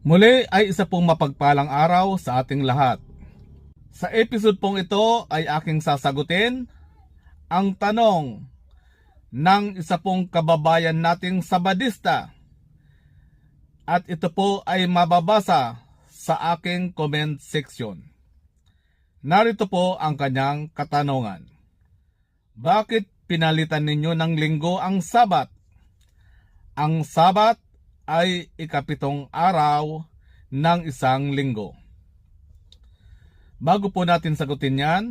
Muli ay isa pong mapagpalang araw sa ating lahat. Sa episode pong ito ay aking sasagutin ang tanong ng isa pong kababayan nating Sabadista. At ito po ay mababasa sa aking comment section. Narito po ang kanyang katanungan. Bakit pinalitan ninyo ng linggo ang Sabat? Ang Sabat ay ikapitong araw ng isang linggo. Bago po natin sagutin yan,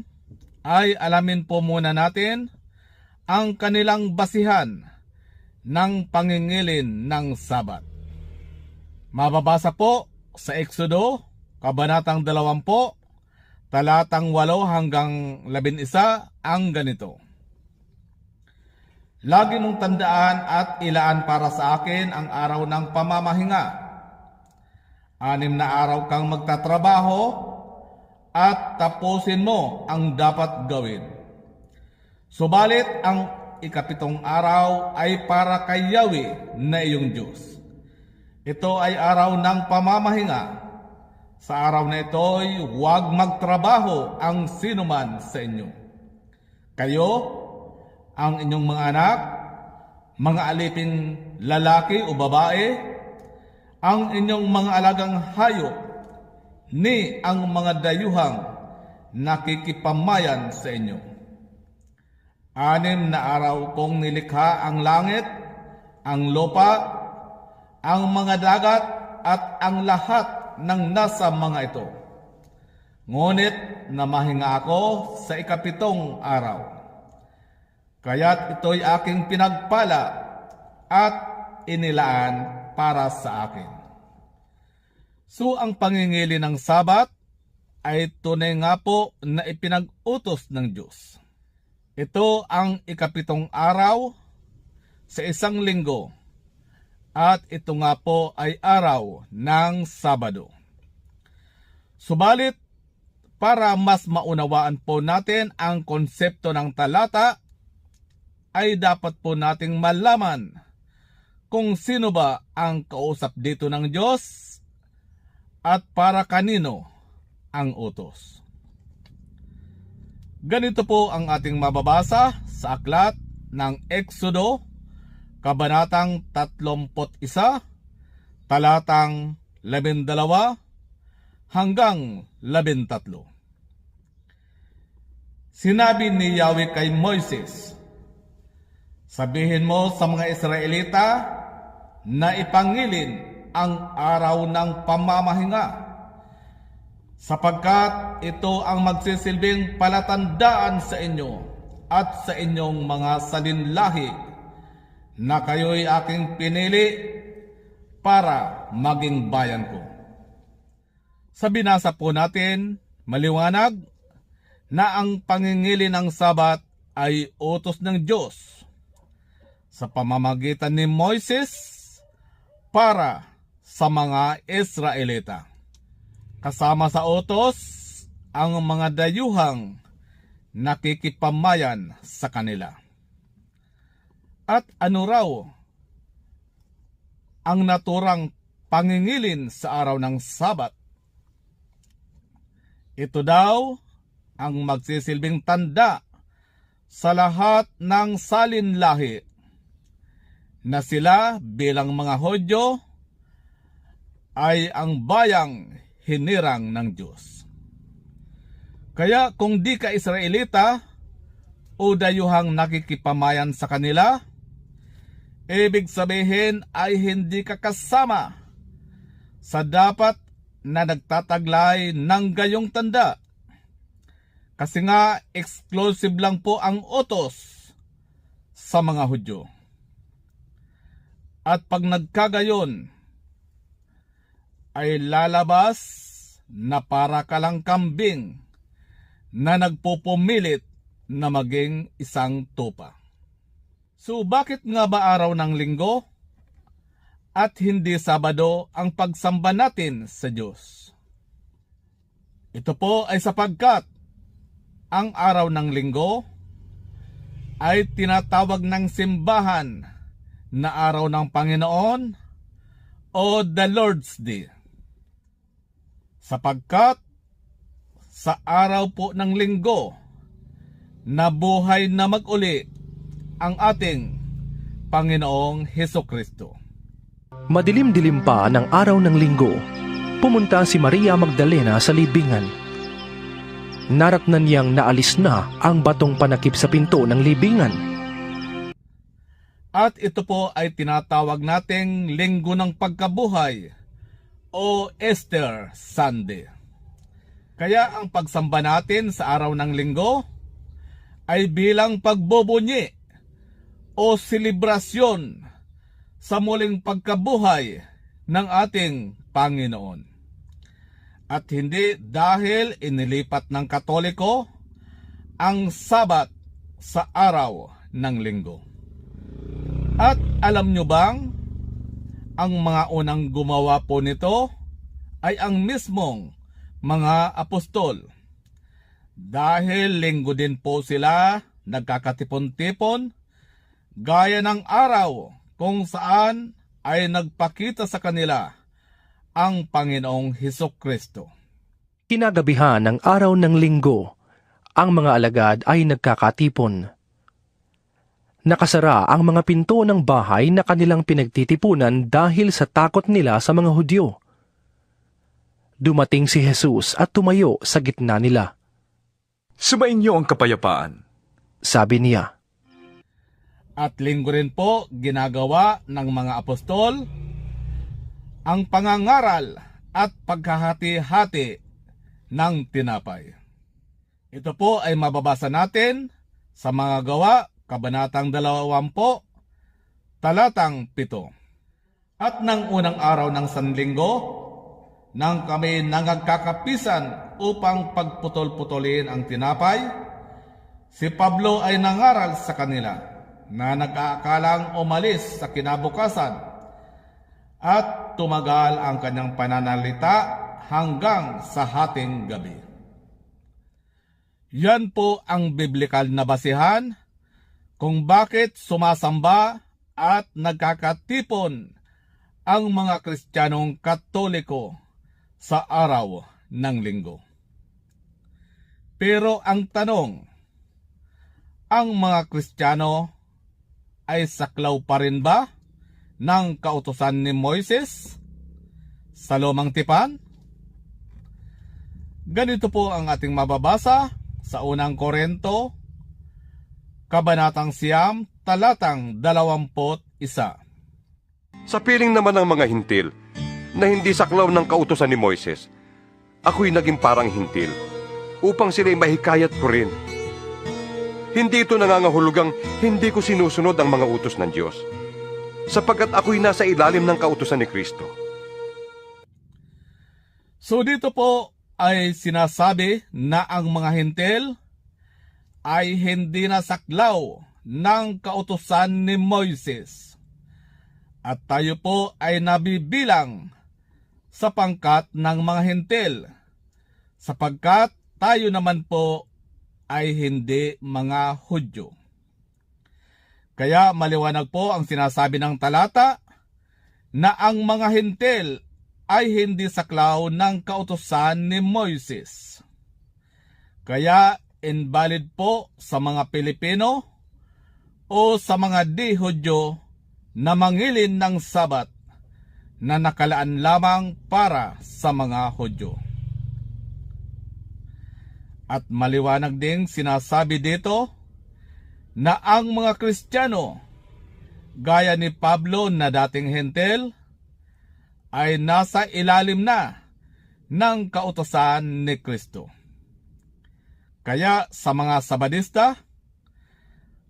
ay alamin po muna natin ang kanilang basihan ng pangingilin ng Sabat. Mababasa po sa Exodo, Kabanatang 20, talatang 8 hanggang 11 ang ganito. Lagi mong tandaan at ilaan para sa akin ang araw ng pamamahinga. 6 na araw kang magtatrabaho at tapusin mo ang dapat gawin. Subalit ang ikapitong araw ay para kay Yahweh na iyong Diyos. Ito ay araw ng pamamahinga. Sa araw na ito'y huwag magtrabaho ang sinuman sa inyo. Kayo, ang inyong mga anak, mga aliping lalaki o babae, ang inyong mga alagang hayop, ni ang mga dayuhang nakikipamayan sa inyo. 6 na araw kong nilikha ang langit, ang lupa, ang mga dagat at ang lahat ng nasa mga ito. Ngunit namahinga ako sa ikapitong araw. Kaya't ito'y aking pinagpala at inilaan para sa akin. So ang pangingili ng Sabat ay tunay nga po na ipinag-utos ng Diyos. Ito ang ikapitong araw sa isang linggo. At ito nga po ay araw ng Sabado. Subalit, para mas maunawaan po natin ang konsepto ng talata, ay dapat po nating malaman kung sino ba ang kausap dito ng Diyos at para kanino ang utos. Ganito po ang ating mababasa sa aklat ng Exodo, Kabanatang 31, talatang 12 hanggang 13. Sinabi ni Yahweh kay Moises, sabihin mo sa mga Israelita na ipangilin ang araw ng pamamahinga, sapagkat ito ang magsisilbing palatandaan sa inyo at sa inyong mga salinlahi na kayo'y aking pinili para maging bayan ko. Sa binasa po natin, maliwanag na ang pangingili ng Sabat ay utos ng Diyos sa pamamagitan ni Moises para sa mga Israelita. Kasama sa utos ang mga dayuhang nakikipamayan sa kanila. At ano raw ang naturang pangingilin sa araw ng Sabat? Ito daw ang magsisilbing tanda sa lahat ng salinlahi na sila bilang mga Hudyo ay ang bayang hinirang ng Diyos. Kaya kung di ka Israelita o dayuhang nakikipamayan sa kanila, ibig sabihin ay hindi ka kasama sa dapat na nagtataglay ng gayong tanda. Kasi nga exclusive lang po ang utos sa mga Hudyo. At pag nagkagayon, ay lalabas na para ka lang kambing na nagpupumilit na maging isang tupa. So bakit nga ba araw ng linggo at hindi Sabado ang pagsamba natin sa Diyos? Ito po ay sapagkat ang araw ng linggo ay tinatawag ng simbahan na araw ng Panginoon o the Lord's Day. sapagkat sa araw po ng linggo, nabuhay na mag-uli ang ating Panginoong Hesukristo. Madilim-dilim pa ng araw ng linggo, pumunta si Maria Magdalena sa libingan. Naratnan niyang naalis na ang batong panakip sa pinto ng libingan. At ito po ay tinatawag nating Linggo ng Pagkabuhay o Easter Sunday. Kaya ang pagsamba natin sa araw ng linggo ay bilang pagbubunyi o selebrasyon sa muling pagkabuhay ng ating Panginoon. At hindi dahil inilipat ng Katoliko ang Sabat sa araw ng linggo. At alam nyo bang ang mga unang gumawa po nito ay ang mismong mga apostol. Dahil linggo din po sila nagkakatipon-tipon gaya ng araw kung saan ay nagpakita sa kanila ang Panginoong Hesukristo. Kinagabihan ng araw ng linggo, ang mga alagad ay nagkakatipon. Nakasara ang mga pinto ng bahay na kanilang pinagtitipunan dahil sa takot nila sa mga Hudyo. Dumating si Jesus at tumayo sa gitna nila. Sumainyo ang kapayapaan, sabi niya. At linggo rin po ginagawa ng mga apostol ang pangangaral at pagkahati-hati ng tinapay. Ito po ay mababasa natin sa mga gawa, Kabanatang 20, talatang 7. At ng unang araw ng Sanlinggo, nang kami nangagkakapisan upang pagputol-putulin ang tinapay, si Pablo ay nangaral sa kanila na nag-aakalang umalis sa kinabukasan at tumagal ang kanyang pananalita hanggang sa hating gabi. Yan po ang biblikal na basihan kung bakit sumasamba at nagkakatipon ang mga Kristiyanong Katoliko sa araw ng linggo. Pero ang tanong, ang mga Kristiyano ay saklaw pa rin ba ng kautusan ni Moises sa Lumang Tipan? Ganito po ang ating mababasa sa unang Korinto, Kabanatang 9, talatang 21. Sa piling naman ng mga hintil, na hindi saklaw ng kautusan ni Moises, ako'y naging parang hintil, upang sila'y mahikayat ko rin. Hindi ito nangangahulugang hindi ko sinusunod ang mga utos ng Diyos, sapagkat ako'y nasa ilalim ng kautusan ni Kristo. So dito po ay sinasabi na ang mga hintil ay hindi nasaklaw ng kautusan ni Moises. At tayo po ay nabibilang sa pangkat ng mga hintil, sapagkat tayo naman po ay hindi mga Hudyo. Kaya maliwanag po ang sinasabi ng talata na ang mga hintil ay hindi saklaw ng kautusan ni Moises. Kaya invalid po sa mga Pilipino o sa mga di-Hudyo na mangilin ng Sabat na nakalaan lamang para sa mga Hudyo. At maliwanag ding sinasabi dito na ang mga Kristiyano, gaya ni Pablo na dating hentil, ay nasa ilalim na ng kautusan ni Kristo. Kaya sa mga Sabadista,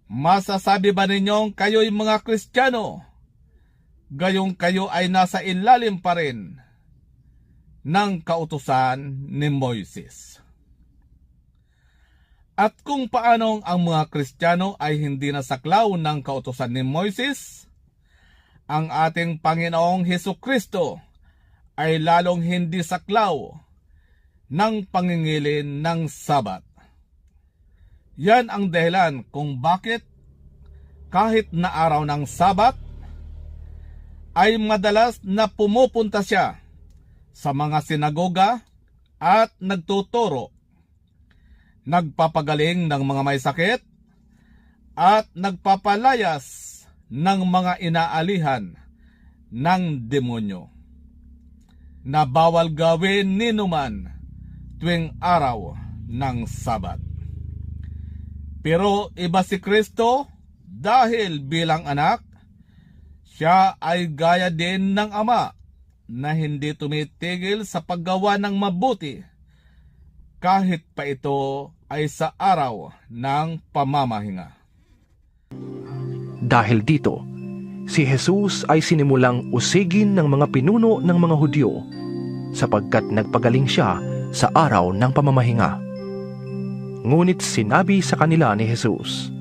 masasabi ba ninyong kayo'y mga Kristiyano, gayong kayo ay nasa ilalim pa rin ng kautusan ni Moises? At kung paanong ang mga Kristiyano ay hindi nasaklaw ng kautusan ni Moises, ang ating Panginoong Hesukristo ay lalong hindi saklaw ng pangingilin ng Sabat. Yan ang dahilan kung bakit kahit na araw ng Sabat ay madalas na pumupunta siya sa mga sinagoga at nagtuturo, nagpapagaling ng mga may sakit, at nagpapalayas ng mga inaalihan ng demonyo, na bawal gawin ni numan tuwing araw ng Sabat. Pero iba si Kristo dahil bilang anak, siya ay gaya din ng Ama na hindi tumitigil sa paggawa ng mabuti kahit pa ito ay sa araw ng pamamahinga. Dahil dito, si Jesus ay sinimulang usigin ng mga pinuno ng mga Hudyo sapagkat nagpagaling siya sa araw ng pamamahinga. Ngunit sinabi sa kanila ni Jesus,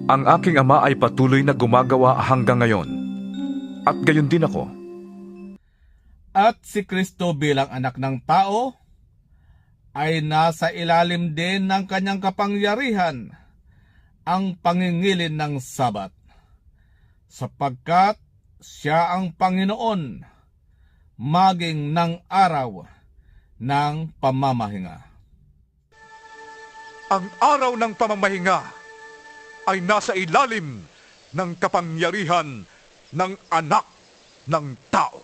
Ang aking ama ay patuloy na gumagawa hanggang ngayon, at gayon din ako. At si Kristo bilang anak ng tao ay nasa ilalim din ng kanyang kapangyarihan, ang pangingilin ng Sabat, sapagkat siya ang Panginoon maging ng araw ng pamamahinga. Ang araw ng pamamahinga ay nasa ilalim ng kapangyarihan ng anak ng tao.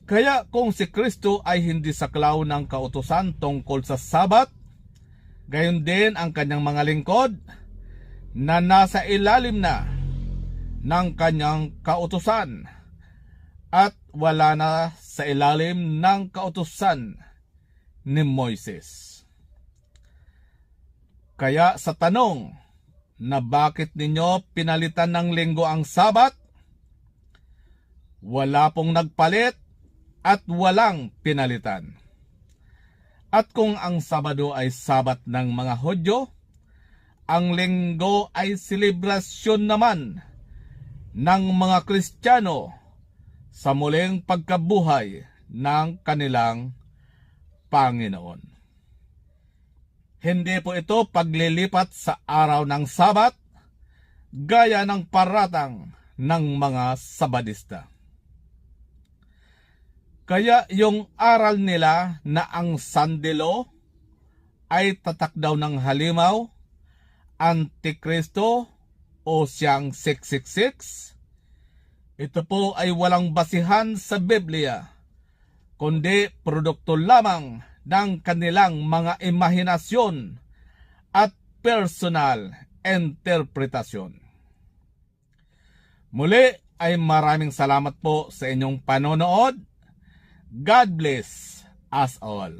Kaya kung si Kristo ay hindi saklaw ng kautusan tungkol sa Sabat, gayon din ang kanyang mga lingkod na nasa ilalim na ng kanyang kautusan at wala na sa ilalim ng kautusan ni Moises. Kaya sa tanong na bakit ninyo pinalitan ng linggo ang Sabat, wala pong nagpalit at walang pinalitan. At kung ang Sabado ay Sabat ng mga Hudyo, ang linggo ay selebrasyon naman ng mga Kristiyano sa muling pagkabuhay ng kanilang Panginoon. Hindi po ito paglilipat sa araw ng Sabat gaya ng paratang ng mga Sabadista. Kaya yung aral nila na ang Sunday Law ay tatak daw ng halimaw, Antikristo o siyang 666, ito po ay walang basihan sa Biblia, kundi produkto lamang ng kanilang mga imahinasyon at personal interpretasyon. Muli ay maraming salamat po sa inyong panonood. God bless us all.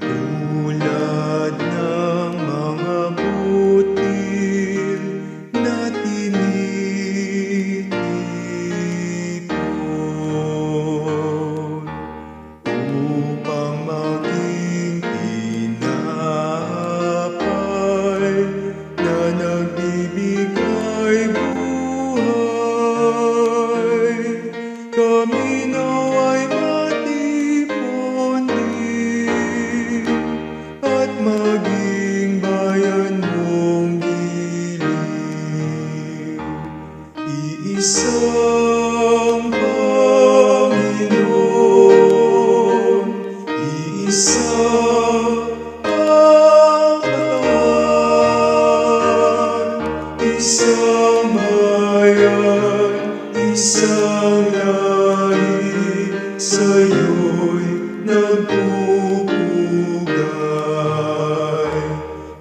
Tulad ng mga butil na tinitipon upang maging tinapay na nagbibigay buhay, kami nawa'y matipon din at maging bayan mong giling. Iisang Panginoon, iisang ang katawan, isang bayan, isang lahi, sa'yo'y nagpupunta.